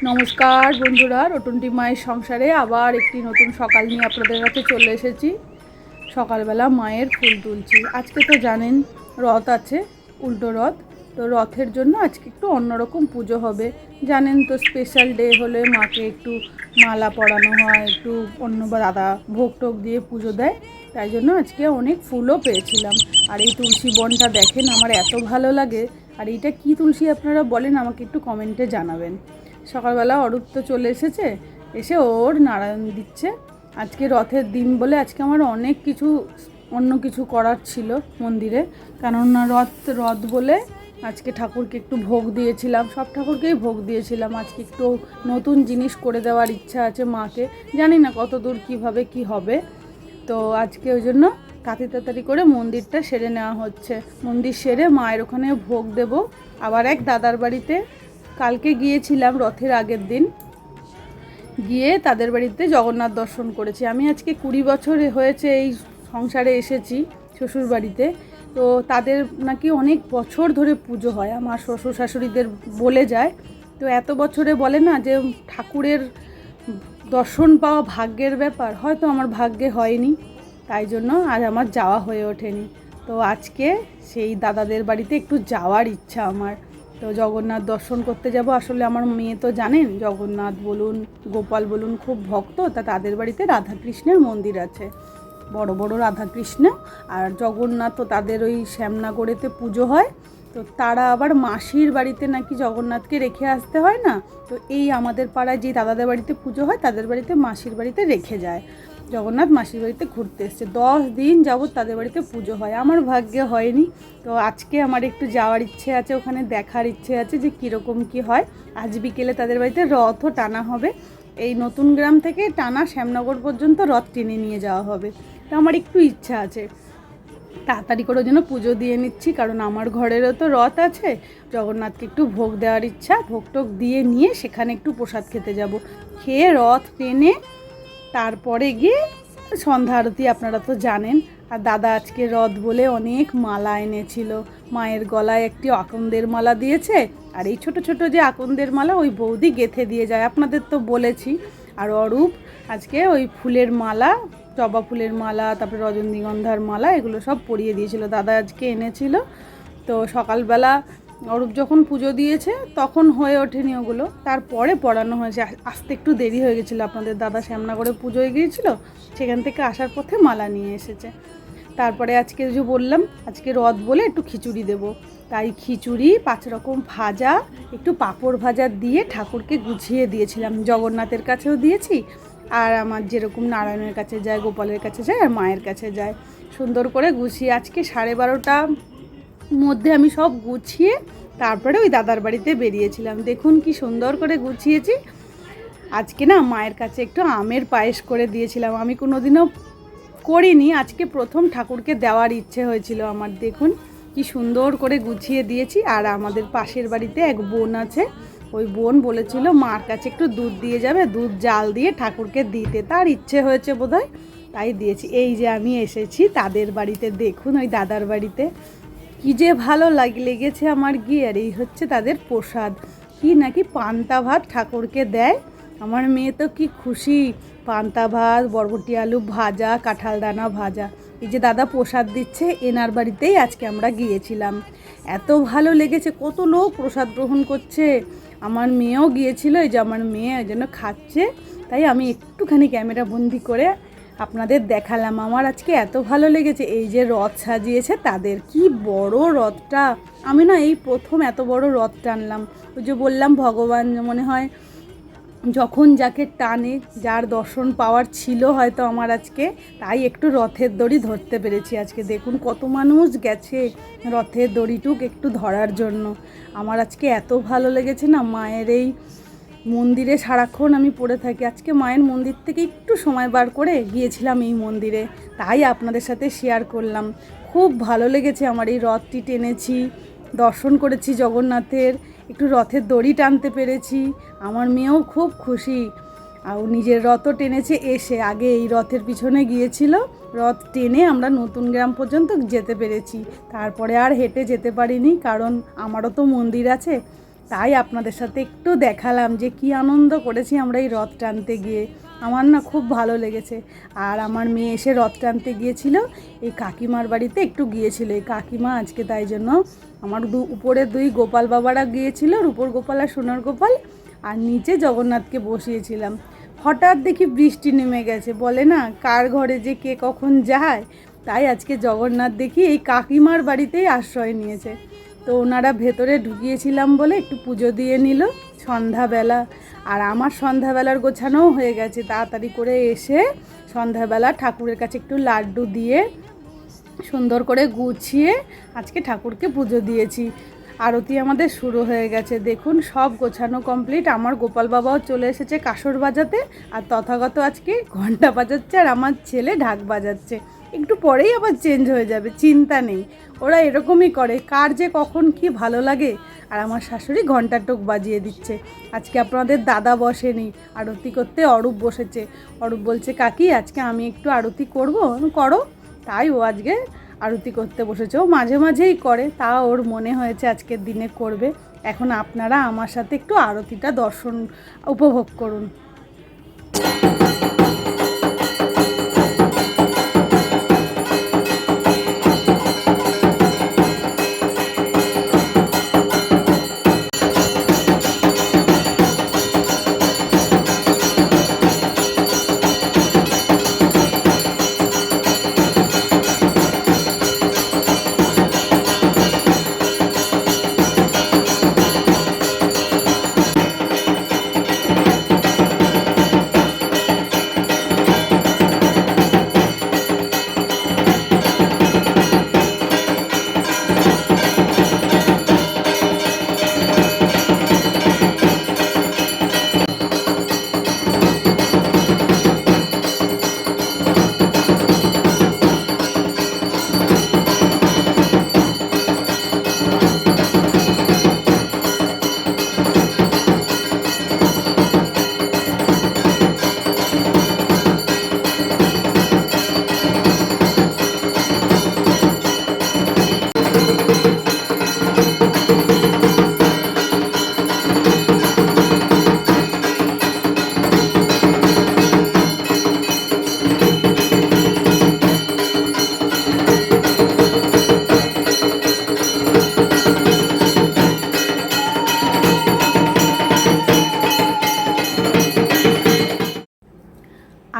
নমস্কার বন্ধুরা, রটন্টি মায়ের সংসারে আবার একটি নতুন সকাল নিয়ে আপনাদের কাছে চলে এসেছি। সকালবেলা মায়ের ফুল তুলছি। আজকে তো জানেন রথ আছে, উল্টো রথ। তো রথের জন্য আজকে একটু অন্যরকম পুজো হবে। জানেন তো, স্পেশাল ডে হলে মাকে একটু মালা পরানো হয়, একটু অন্য দাদা ভোগ টোগ দিয়ে পুজো দেয়। তাই জন্য আজকে অনেক ফুলও পেয়েছিলাম। আর এই তুলসী বনটা দেখেন, আমার এত ভালো লাগে। আর এইটা কি তুলসী আপনারা বলেন, আমাকে একটু কমেন্টে জানাবেন। সকালবেলা অরূপ তো চলে এসেছে, এসে ওর নারায়ণ দিচ্ছে। আজকে রথের দিন বলে আজকে আমার অনেক কিছু অন্য কিছু করার ছিল মন্দিরে, কেননা রথ বলে আজকে ঠাকুরকে একটু ভোগ দিয়েছিলাম, সব ঠাকুরকেই ভোগ দিয়েছিলাম। আজকে একটু নতুন জিনিস করে দেওয়ার ইচ্ছা আছে মাকে, জানি না কত দূর কীভাবে কি হবে। তো আজকে ওই জন্য তাড়াতাড়ি করে মন্দিরটা সেরে নেওয়া হচ্ছে। মন্দির সেরে মায়ের ওখানে ভোগ দেব। আবার এক দাদার বাড়িতে কালকে গিয়েছিলাম, রথের আগের দিন গিয়ে তাদের বাড়িতে জগন্নাথ দর্শন করেছি। আমি আজকে 20 বছর হয়েছে এই সংসারে এসেছি শ্বশুর বাড়িতে। তো তাদের নাকি অনেক বছর ধরে পুজো হয়, আমার শ্বশুর শাশুড়িদের বলে যায়। তো এত বছরে বলে না যে ঠাকুরের দর্শন পাওয়া ভাগ্যের ব্যাপার, হয়তো আমার ভাগ্যে হয়নি, তাই জন্য আজ আমার যাওয়া হয়ে ওঠেনি। তো আজকে সেই দাদাদের বাড়িতে একটু যাওয়ার ইচ্ছা আমার। তো জগন্নাথ দর্শন করতে যাব। আসলে আমার মেয়ে তো জানেন, জগন্নাথ বলুন গোপাল বলুন খুব ভক্ত। তা তাদের বাড়িতে রাধাকৃষ্ণের মন্দির আছে, বড় বড় রাধাকৃষ্ণ। আর জগন্নাথ তো তাদের ওই শ্যামনগরেতে পুজো হয়। তো তারা আবার মাসির বাড়িতে নাকি জগন্নাথকে রেখে আসতে হয় না। তো এই আমাদের পাড়ায় যে দাদাদের বাড়িতে পুজো হয়, তাদের বাড়িতে মাসির বাড়িতে রেখে যায় জগন্নাথ। মাসির বাড়িতে ঘুরতে এসছে, 10 দিন যাবৎ তাদের বাড়িতে পুজো হয়। আমার ভাগ্যে হয়নি। তো আজকে আমার একটু যাওয়ার ইচ্ছে আছে, ওখানে দেখার ইচ্ছে আছে যে কীরকম কি হয়। আজ বিকেলে তাদের বাড়িতে রথও টানা হবে। এই নতুন গ্রাম থেকে টানা শ্যামনগর পর্যন্ত রথ টেনে নিয়ে যাওয়া হবে। তো আমার একটু ইচ্ছা আছে, তাড়াতাড়ি করে জন্য পুজো দিয়ে নিচ্ছি, কারণ আমার ঘরেরও তো রথ আছে। জগন্নাথকে একটু ভোগ দেওয়ার ইচ্ছা, ভোগ টোগ দিয়ে নিয়ে সেখানে একটু প্রসাদ খেতে যাব। খেয়ে রথ টেনে তারপরে গিয়ে সন্ধ্যা আরতি আপনারা তো জানেন। আর দাদা আজকে রথ বলে অনেক মালা এনেছিল। মায়ের গলায় একটি আকন্দের মালা দিয়েছে, আর এই ছোট ছোট যে আকন্দের মালা ওই বৌদি গেঁথে দিয়ে যায়, আপনাদের তো বলেছি। আর অরূপ আজকে ওই ফুলের মালা, জবা ফুলের মালা, তারপরে রজনীগন্ধার মালা, এগুলো সব পরিয়ে দিয়েছিল, দাদা আজকে এনেছিল। তো সকালবেলা অরূপ যখন পুজো দিয়েছে তখন হয়ে ওঠেনি ওগুলো, তারপরে পড়ানো হয়েছে। আসতে একটু দেরি হয়ে গেছিলো, আপনাদের দাদা শ্যামনগরে পুজোয় গিয়েছিলো, সেখান থেকে আসার পথে মালা নিয়ে এসেছে। তারপরে আজকে যে বললাম আজকে রথ বলে একটু খিচুড়ি দেব, তাই খিচুড়ি 5 রকম ভাজা, একটু পাঁপড় ভাজা দিয়ে ঠাকুরকে গুছিয়ে দিয়েছিলাম। জগন্নাথের কাছেও দিয়েছি, আর আমার যেরকম নারায়ণের কাছে যায়, গোপালের কাছে যায়, আর মায়ের কাছে যায়, সুন্দর করে গুছিয়ে আজকে 12:30টার মধ্যে আমি সব গুছিয়ে তারপরে ওই দাদার বাড়িতে বেরিয়েছিলাম। দেখুন কি সুন্দর করে গুছিয়েছি। আজকে না মায়ের কাছে একটু আমের পায়েস করে দিয়েছিলাম, আমি কোনোদিনও করিনি, আজকে প্রথম ঠাকুরকে দেওয়ার ইচ্ছে হয়েছিল আমার। দেখুন কি সুন্দর করে গুছিয়ে দিয়েছি। আর আমাদের পাশের বাড়িতে এক বোন আছে, ওই বোন বলেছিল মার কাছে একটু দুধ দিয়ে যাবে, দুধ জাল দিয়ে ঠাকুরকে দিতে, তার ইচ্ছে হয়েছে বোধহয়, তাই দিয়েছি। এই যে আমি এসেছি তাদের বাড়িতে, দেখুন ওই দাদার বাড়িতে কি যে ভালো লেগেছে আমার গিয়ে। আর এই হচ্ছে তাদের প্রসাদ, কি নাকি পান্তা ভাত ঠাকুরকে দেয়। আমার মেয়ে তো কি খুশি, পান্তা ভাত, বরবটি আলু ভাজা, কাঁঠাল দানা ভাজা। এই যে দাদা প্রসাদ দিচ্ছে, এনার বাড়িতেই আজকে আমরা গিয়েছিলাম। এত ভালো লেগেছে, কত লোক প্রসাদ গ্রহণ করছে। আমার মেয়েও গিয়েছিল, এই যে আমার মেয়ে ওই জন্য খাচ্ছে, তাই আমি একটুখানি ক্যামেরা বন্দি করে আপনাদের দেখালাম। আমার আজকে এত ভালো লেগেছে। এই যে রথ সাজিয়েছে তাদের, কি বড় রথটা, আমি না এই প্রথম এত বড় রথ টানলাম। ওই যে বললাম ভগবান মনে হয় যখন যাকে টানে, যার দর্শন পাওয়ার ছিল হয়তো আমার আজকে, তাই একটু রথের দড়ি ধরতে পেরেছি আজকে। দেখুন কত মানুষ গেছে রথের দড়িটুক একটু ধরার জন্য। আমার আজকে এত ভালো লেগেছে না, মায়ের এই মন্দিরে সারাক্ষণ আমি পড়ে থাকি, আজকে মায়ের মন্দির থেকে একটু সময় বার করে গিয়েছিলাম এই মন্দিরে, তাই আপনাদের সাথে শেয়ার করলাম। খুব ভালো লেগেছে আমার, এই রথটি টেনেছি, দর্শন করেছি জগন্নাথের, একটু রথের দড়ি টানতে পেরেছি। আমার মেয়েও খুব খুশি, আর নিজের রথও টেনেছে। এসে আগে এই রথের পিছনে গিয়েছিল, রথ টেনে আমরা নতুন গ্রাম পর্যন্ত যেতে পেরেছি। তারপরে আর হেঁটে যেতে পারিনি, কারণ আমারও তো মন্দির আছে, তাই আপনাদের সাথে একটু দেখালাম যে কি আনন্দ করেছি আমরা এই রথ টানতে গিয়ে। আমার না খুব ভালো লেগেছে। আর আমার মেয়ে এসে রথ টানতে গিয়েছিল, এই কাকিমার বাড়িতে একটু গিয়েছিল। এই কাকিমা আজকে তাই জন্য আমার উপরে দুই গোপাল বাবারা গিয়েছিল, রূপোর গোপাল আর সোনার গোপাল, আর নিচে জগন্নাথকে বসিয়েছিলাম। হঠাৎ দেখি বৃষ্টি নেমে গেছে, বলে না কার ঘরে যে কে কখন যায়। তাই আজকে জগন্নাথ দেখি এই কাকিমার বাড়িতেই আশ্রয় নিয়েছে। তো ওনারা ভেতরে ঢুকিয়েছিলাম বলে একটু পুজো দিয়ে নিল সন্ধ্যাবেলা। আর আমার সন্ধ্যাবেলার গোছানোও হয়ে গেছে। তাড়াতাড়ি করে এসে সন্ধ্যাবেলা ঠাকুরের কাছে একটু লাড্ডু দিয়ে সুন্দর করে গুছিয়ে আজকে ঠাকুরকে পুজো দিয়েছি। আরতি আমাদের শুরু হয়ে গেছে, দেখুন সব গোছানো কমপ্লিট। আমার গোপাল বাবাও চলে এসেছে কাসর বাজাতে, আর তথাগত আজকে ঘন্টা বাজাচ্ছে, আর আমার ছেলে ঢাক বাজাচ্ছে। একটু পরেই আবার চেঞ্জ হয়ে যাবে, চিন্তা নেই। ওরা এরকমই করে, কার যে কখন কি ভালো লাগে। আর আমার শাশুড়ি ঘন্টার টোক বাজিয়ে দিচ্ছে। আজকে আপনাদের দাদা বসেনি, আরতি করতে অরূপ বসেছে। অরূপ বলছে কাকি আজকে আমি একটু আরতি করবো, করো। তাই ও আজকে আরতি করতে বসেছে। ও মাঝে মাঝেই করে, তা ওর মনে হয়েছে আজকের দিনে করবে। এখন আপনারা আমার সাথে একটু আরতিটা দর্শন উপভোগ করুন।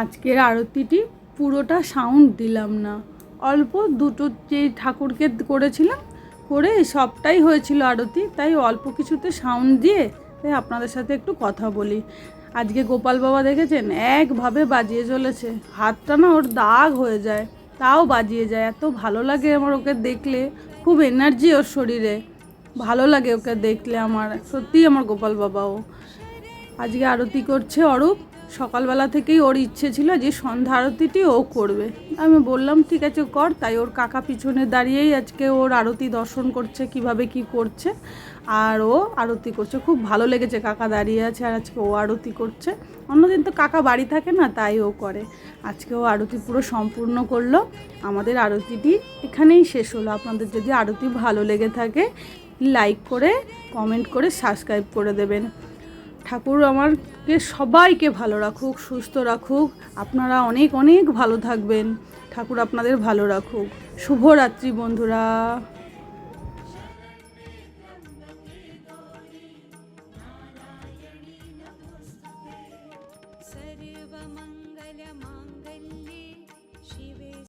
আজকের আরতিটি পুরোটা সাউন্ড দিলাম না, অল্প দুটো যে ঠাকুরকে করেছিলাম করে সবটাই হয়েছিল আরতি, তাই অল্প কিছুতে সাউন্ড দিয়ে তাই আপনাদের সাথে একটু কথা বলি। আজকে গোপাল বাবা দেখেছেন একভাবে বাজিয়ে চলেছে, হাতটা না ওর দাগ হয়ে যায়, তাও বাজিয়ে যায়। এত ভালো লাগে আমার ওকে দেখলে, খুব এনার্জি ওর শরীরে, ভালো লাগে ওকে দেখলে আমার। সত্যিই আমার গোপাল বাবাও আজকে আরতি করছে অরূপ। সকালবেলা থেকেই ওর ইচ্ছে ছিল যে সন্ধ্যা আরতিটি ও করবে। আমি বললাম ঠিক আছে কর, তাই ওর কাকা পিছনে দাঁড়িয়েই আজকে ওর আরতি দর্শন করছে কিভাবে কি করছে, আর ও আরতি করছে। খুব ভালো লেগেছে, কাকা দাঁড়িয়ে আছে আর আজকে ও আরতি করছে। অন্যদিন তো কাকা বাড়ি থাকে না, তাই ও করে। আজকে ও আরতি পুরো সম্পূর্ণ করলো। আমাদের আরতিটি এখানেই শেষ হলো। আপনাদের যদি আরতি ভালো লেগে থাকে লাইক করে কমেন্ট করে সাবস্ক্রাইব করে দেবেন। ঠাকুর আমাকে সবাইকে ভালো রাখুক, সুস্থ রাখুক। আপনারা অনেক অনেক ভালো থাকবেন, ঠাকুর আপনাদের ভালো রাখুক। শুভরাত্রি বন্ধুরা। सर्वमङ्गलमाङ्गल्ये